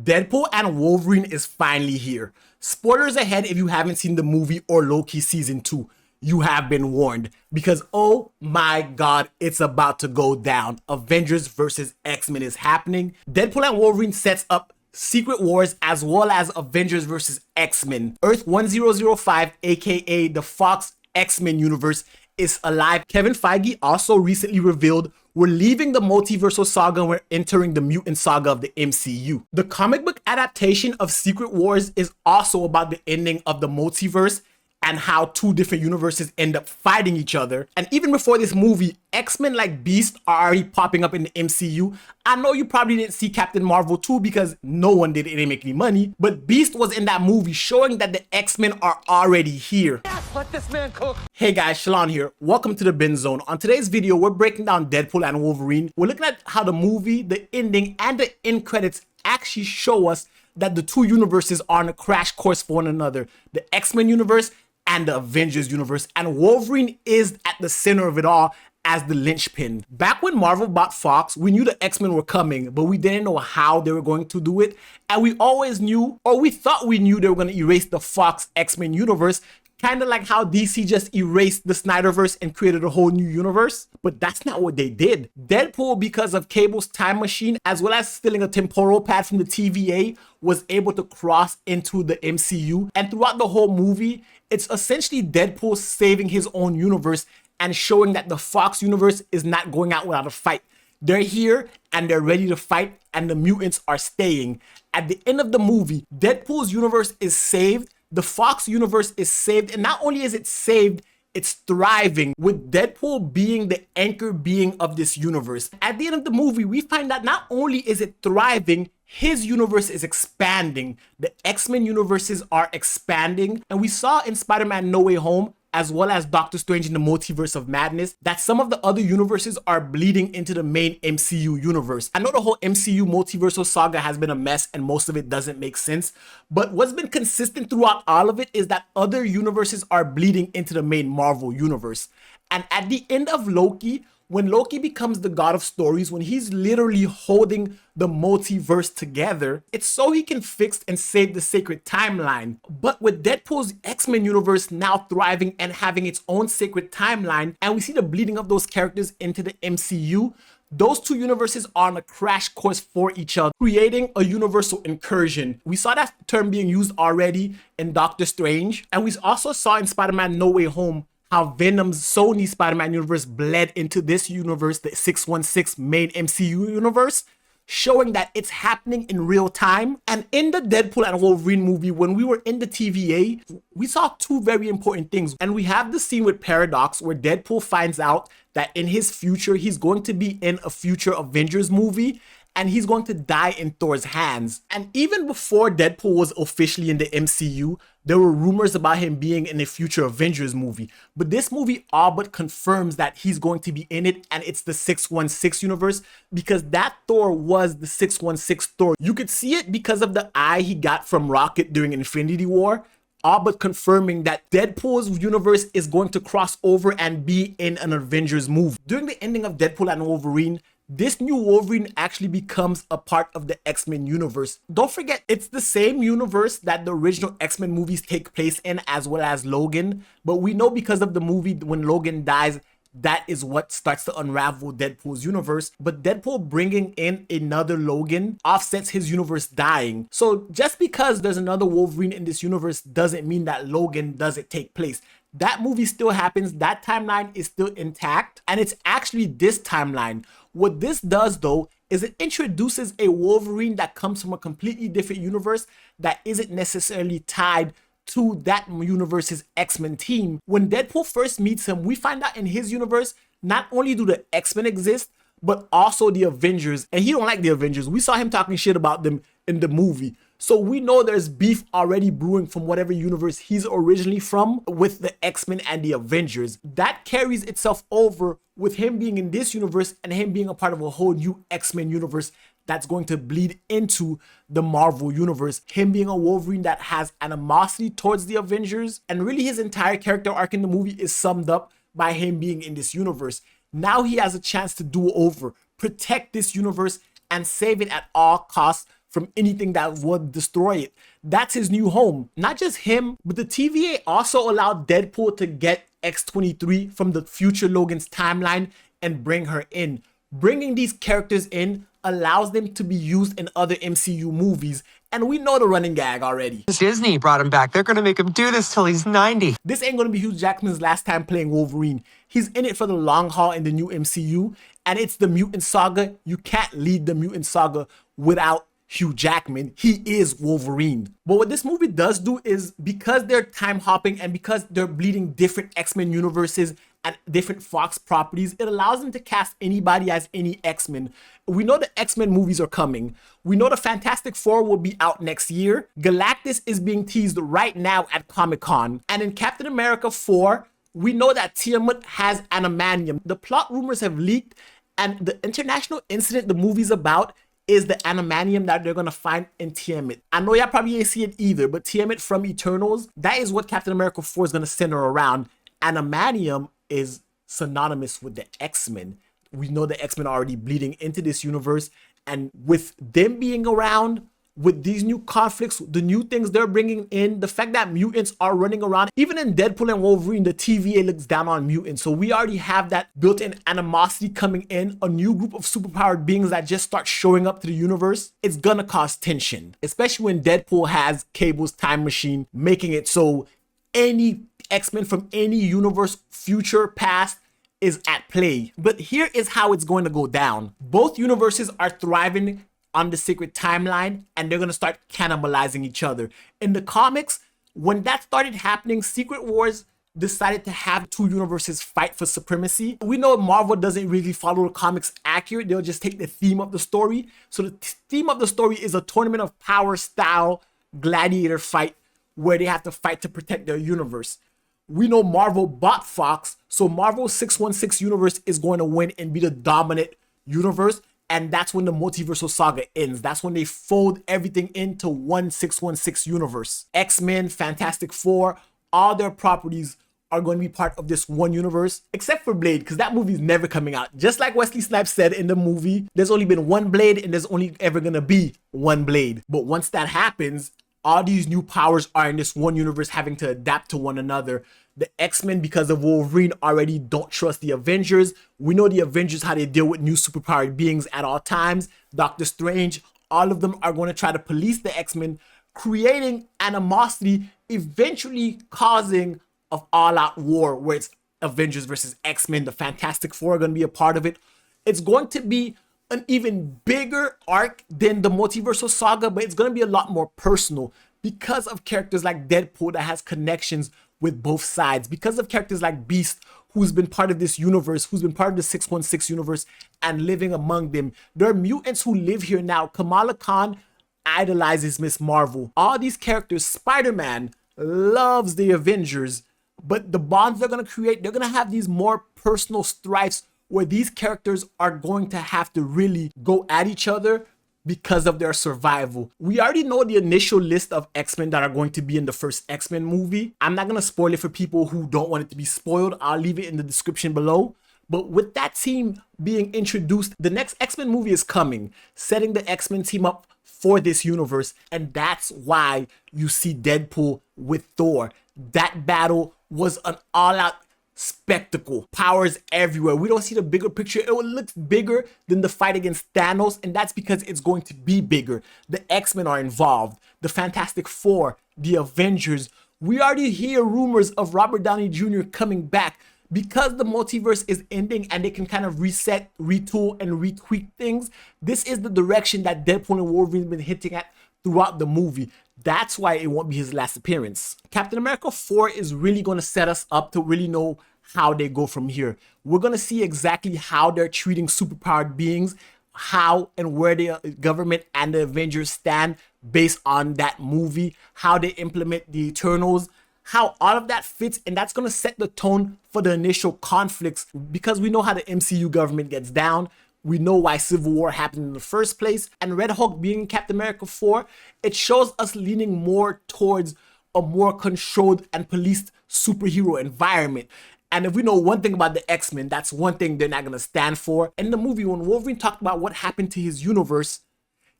Deadpool and Wolverine is finally here. Spoilers ahead if you haven't seen the movie or Loki season 2. You have been warned because oh my god, it's about to go down. Avengers versus X-Men is happening. Deadpool and Wolverine sets up Secret Wars as well as Avengers versus X-Men. Earth 1005, aka the Fox X-Men universe, is alive. Kevin Feige also recently revealed we're leaving the multiversal saga and we're entering the mutant saga of the MCU. The comic book adaptation of Secret Wars is also about the ending of the multiverse and how two different universes end up fighting each other. And even before this movie, X-Men like Beast are already popping up in the MCU. I know you probably didn't see Captain Marvel 2 because no one did, it didn't make any money, but Beast was in that movie showing that the X-Men are already here. Yes, let this man cook. Hey guys, Shalon here. Welcome to the Bin Zone. On today's video, we're breaking down Deadpool and Wolverine. We're looking at how the movie, the ending, and the end credits actually show us that the two universes are on a crash course for one another. The X-Men universe and the Avengers universe, and Wolverine is at the center of it all as the linchpin. Back when Marvel bought Fox, we knew the X-Men were coming, but we didn't know how they were going to do it, and we always knew, or we thought we knew, they were going to erase the Fox X-Men universe, kind of like how DC just erased the Snyderverse and created a whole new universe. But that's not what they did. Deadpool, because of Cable's time machine, as well as stealing a temporal pad from the TVA, was able to cross into the MCU. And throughout the whole movie, it's essentially Deadpool saving his own universe and showing that the Fox universe is not going out without a fight. They're here and they're ready to fight, and the mutants are staying. At the end of the movie, Deadpool's universe is saved, the Fox universe is saved, and not only is it saved, it's thriving, with Deadpool being the anchor being of this universe. At the end of the movie, we find that not only is it thriving, his universe is expanding. The X-Men universes are expanding, and we saw in Spider-Man No Way Home, as well as Doctor Strange in the Multiverse of Madness, that some of the other universes are bleeding into the main MCU universe. I know the whole MCU multiversal saga has been a mess and most of it doesn't make sense, but what's been consistent throughout all of it is that other universes are bleeding into the main Marvel universe. And at the end of Loki, when Loki becomes the god of stories, when he's literally holding the multiverse together, it's so he can fix and save the sacred timeline. But with Deadpool's X-Men universe now thriving and having its own sacred timeline, and we see the bleeding of those characters into the MCU, those two universes are on a crash course for each other, creating a universal incursion. We saw that term being used already in Doctor Strange, and we also saw in Spider-Man No Way Home how Venom's Sony Spider-Man universe bled into this universe, the 616 main MCU universe, showing that it's happening in real time. And in the Deadpool and Wolverine movie, when we were in the TVA, we saw two very important things. And we have the scene with Paradox where Deadpool finds out that in his future, he's going to be in a future Avengers movie, and he's going to die in Thor's hands. And even before Deadpool was officially in the MCU, there were rumors about him being in a future Avengers movie. But this movie all but confirms that he's going to be in it, and it's the 616 universe, because that Thor was the 616 Thor. You could see it because of the eye he got from Rocket during Infinity War, all but confirming that Deadpool's universe is going to cross over and be in an Avengers movie. During the ending of Deadpool and Wolverine, this new Wolverine actually becomes a part of the X-Men universe. Don't forget, it's the same universe that the original X-Men movies take place in, as well as Logan. But we know because of the movie, when Logan dies, that is what starts to unravel Deadpool's universe. But Deadpool bringing in another Logan offsets his universe dying. So just because there's another Wolverine in this universe doesn't mean that Logan doesn't take place. That movie still happens, that timeline is still intact, and it's actually this timeline. What this does though is it introduces a Wolverine that comes from a completely different universe that isn't necessarily tied to that universe's X-Men team. When Deadpool first meets him, we find out in his universe, not only do the X-Men exist, but also the Avengers, and he don't like the Avengers. We saw him talking shit about them in the movie. So we know there's beef already brewing from whatever universe he's originally from with the X-Men and the Avengers. That carries itself over with him being in this universe and him being a part of a whole new X-Men universe that's going to bleed into the Marvel universe. Him being a Wolverine that has animosity towards the Avengers, and really his entire character arc in the movie is summed up by him being in this universe. Now he has a chance to do over, protect this universe, and save it at all costs from anything that would destroy it. That's his new home. Not just him, but the TVA also allowed Deadpool to get X-23 from the future Logan's timeline and bring her in. Bringing these characters in allows them to be used in other MCU movies, and we know the running gag already. Disney brought him back. They're gonna make him do this till he's 90. This ain't gonna be Hugh Jackman's last time playing Wolverine. He's in it for the long haul in the new MCU, and it's the mutant saga. You can't lead the mutant saga without Hugh Jackman. He is Wolverine. But what this movie does do is, because they're time hopping and because they're bleeding different X-Men universes and different Fox properties, it allows them to cast anybody as any X-Men. We know the X-Men movies are coming. We know the Fantastic Four will be out next year. Galactus is being teased right now at Comic-Con. And in Captain America 4, we know that Tiamat has adamantium. The plot rumors have leaked, and the international incident the movie's about is the adamantium that they're gonna find in Tiamat. I know y'all probably ain't see it either, but Tiamat from Eternals, that is what Captain America 4 is gonna center around. Adamantium is synonymous with the X-Men. We know the X-Men are already bleeding into this universe, and with them being around, with these new conflicts, the new things they're bringing in, the fact that mutants are running around, even in Deadpool and Wolverine, the TVA looks down on mutants. So we already have that built-in animosity coming in, a new group of superpowered beings that just start showing up to the universe. It's gonna cause tension, especially when Deadpool has Cable's time machine, making it so any X-Men from any universe, future, past, is at play. But here is how it's going to go down. Both universes are thriving on the Secret Timeline, and they're gonna start cannibalizing each other. In the comics, when that started happening, Secret Wars decided to have two universes fight for supremacy. We know Marvel doesn't really follow the comics accurate. They'll just take the theme of the story. So the theme of the story is a tournament of power style gladiator fight where they have to fight to protect their universe. We know Marvel bought Fox, so Marvel's 616 universe is going to win and be the dominant universe. And that's when the multiversal saga ends. That's when they fold everything into one 616 universe. X-Men, Fantastic Four, all their properties are going to be part of this one universe, except for Blade, because that movie is never coming out. Just like Wesley Snipes said in the movie, there's only been one Blade and there's only ever going to be one Blade. But once that happens, all these new powers are in this one universe having to adapt to one another. The X-Men, because of Wolverine, already don't trust the Avengers. We know the Avengers, how they deal with new superpowered beings at all times. Doctor Strange, all of them are going to try to police the X-Men, creating animosity, eventually causing an all-out war where it's Avengers versus X-Men. The Fantastic Four are going to be a part of it. It's going to be an even bigger arc than the multiversal saga, but it's going to be a lot more personal because of characters like Deadpool that has connections with both sides, because of characters like Beast, who's been part of this universe, who's been part of the 616 universe and living among them. There are mutants who live here now. Kamala Khan idolizes Miss Marvel. All these characters, Spider-Man loves the Avengers, but the bonds they're going to create, they're going to have these more personal strifes where these characters are going to have to really go at each other because of their survival. We already know the initial list of X-Men that are going to be in the first X-Men movie. I'm not going to spoil it for people who don't want it to be spoiled. I'll leave it in the description below. But with that team being introduced, the next X-Men movie is coming, setting the X-Men team up for this universe. And that's why you see Deadpool with Thor. That battle was an all-out spectacle, powers everywhere. We don't see the bigger picture. It looks bigger than the fight against Thanos, and that's because it's going to be bigger. The X-Men are involved, the Fantastic Four, the Avengers. We already hear rumors of Robert Downey Jr. coming back because the multiverse is ending and they can kind of reset, retool, and retweak things. This is the direction that Deadpool and Wolverine have been hinting at throughout the movie. That's why it won't be his last appearance. Captain America 4 is really going to set us up to really know how they go from here. We're going to see exactly how they're treating superpowered beings, how and where the government and the Avengers stand based on that movie, how they implement the Eternals, how all of that fits, and that's going to set the tone for the initial conflicts because we know how the MCU government gets down. We know why Civil War happened in the first place. And Red Hulk being Captain America 4, it shows us leaning more towards a more controlled and policed superhero environment. And if we know one thing about the X-Men, that's one thing they're not going to stand for. In the movie, when Wolverine talked about what happened to his universe,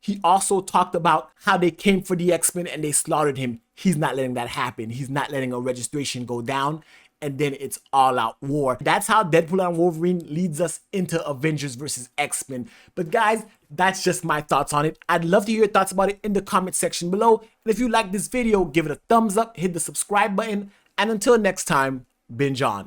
He also talked about how they came for the X-Men and they slaughtered him. He's not letting that happen. He's not letting a registration go down. And then it's all out war. That's how Deadpool and Wolverine leads us into Avengers versus X-Men. But guys, that's just my thoughts on it. I'd love to hear your thoughts about it in the comment section below. And if you like this video, give it a thumbs up, hit the subscribe button. And until next time, binge on.